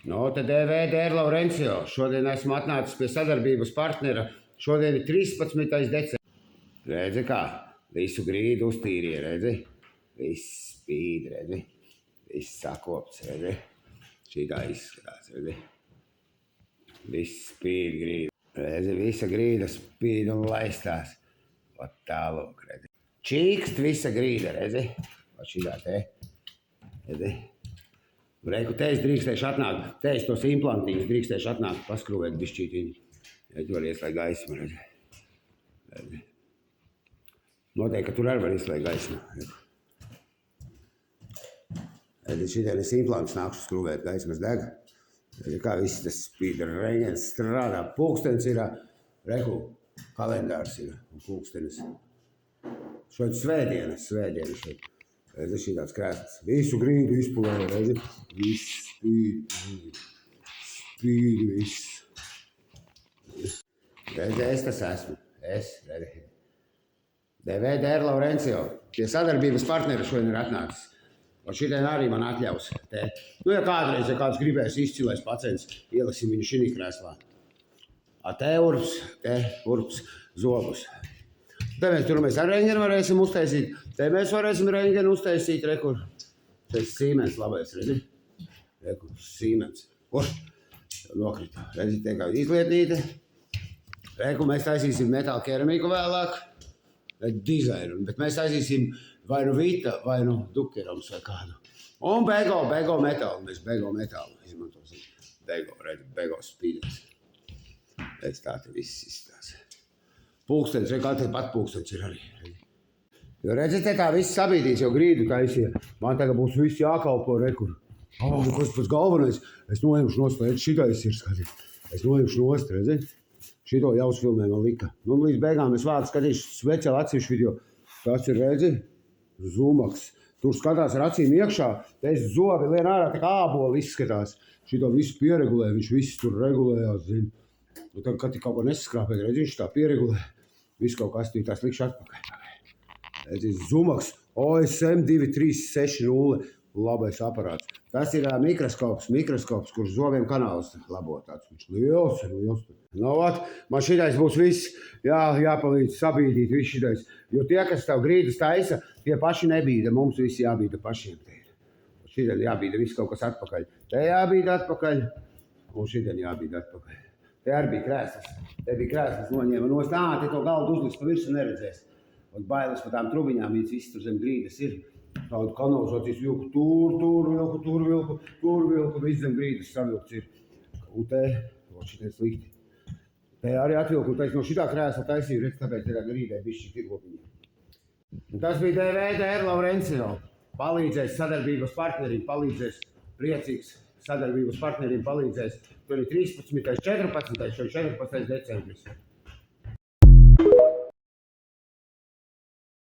No, tad DVD ir Laurencio. Šodien esmu atnācis pie sadarbības partnera. Šodien ir 13. decembris. Redzi kā? Visu grīdu uztīrīja, redzi? Viss spīd, redzi? Viss sakopts, redzi? Šitā izskatās, redzi? Viss spīd grīdu. Redzi, visa grīda spīd un laistās. Ot tālūk, redzi? Čīkst visa grīda, redzi? Ot šitā te. Redzi? Reiku, te es drīkstēšu atnākt, te es tos implantīņus drīkstēšu atnākt, paskrūvēt bišķītiņu. Ja tu var ieslēgt gaismu, redzi. Noteikti, ka tur arī var ieslēgt gaismu. Redzi, šitien es implantus nākšu skrūvēt, gaismas deg. Redzi, kā viss tas spīd, reņens strādā, pulkstenis ir, reiku, kalendārs ir un pulkstenis. Šodien svētdienas šeit. Redzi, šī tāds krēsls. Visu grīdu izpulēja, redzi. Viss spīd. Spīd viss. Redzi, es tas esmu. Es, redzi. DVD ir Laurencio. Tie sadarbības partneri šodien ir atnācis. Un šitien arī man atļaus. Te. Nu, ja kādreiz, ja kāds gribēs izcilais pacients, ieliksim viņu šī krēslā. Te urps, zobus. Te mēs ar rengenu varēsim uztaisīt. Te mēs varēsim rengenu uztaisīt, rekur. Tas Siemens labais, redzi? Rekur, Siemens. Nokrita. Redzi, te kā izlietīte. Rekur, mēs taisīsim metāla keramiku vēlāk. Dizainu. Bet mēs taisīsim vai nu Vita, vai nu Dukerums vai kādu. Un bego metālu. Mēs bego metālu izmantosim. Redzi, bego spīdēs. Redzi, tā te viss izstās. Pulkstenis, kā te pat pulkstenis ir arī. Jo redziet, te tā viss sabīdīs, jau grīdu taisīja. Man tagad būs viss jākalpo, rekur. Kas pats galvenais, es noņemšu nost, redz, šitais ir skatīt. Es noņemšu nost, redzi. Šito jau uzfilmē man lika. Nu, līdz beigām es vārdu skatīšu speciāli atsevišķu video. Tas ir, redzi, Zumaks. Tur skatās ar acīm iekšā. Te es zobi lien ārā, tā kā āboli izskatās. Šito visu pieregulē, viņš viss tur regulējās, zin. Nu, tad, kad kaut ko nesaskrāpēt, redzi, viņš tā pieregulē. Viss kaut kas tī tās likšu atpakaļ. Redzi, Zumaks OSM 2360, labais aparāts. Tas ir mikroskops, kurš zobiem kanāls labo tāds. Viņš liels. Nu, man šitais būs viss jāpalīdz sabīdīt, viss šitais. Jo tie, kas tev grīdas taisa, tie paši nebīda. Mums visi jābīda pašiem. Šitien jābīda viss kaut kas atpakaļ. Te jābīda atpakaļ, un šitien jābīda atpakaļ. Te arī bija krēsls. Te bija krēsls noņēma nost. Te to galdu uzliks pa virsmu neredzēs. Un bailes par tām trubiņām, viņas viss tur zem grīdas ir. Tādu kanalizācijas vilku, tur vilku, viss zem grīdas savilkts ir. Un te, šitais slikti. Te arī atvilku, un no šitā krēsla taisīju, redz, tāpēc te tā grīdē bišķi tirgopiņi. Tas bija DVD ir Laurencio. Palīdzēs sadarbības partnerim, palīdzēs priecīgs. Sadarbības partnerim palīdzēs. Tur ir 13. 14. 14. decembris.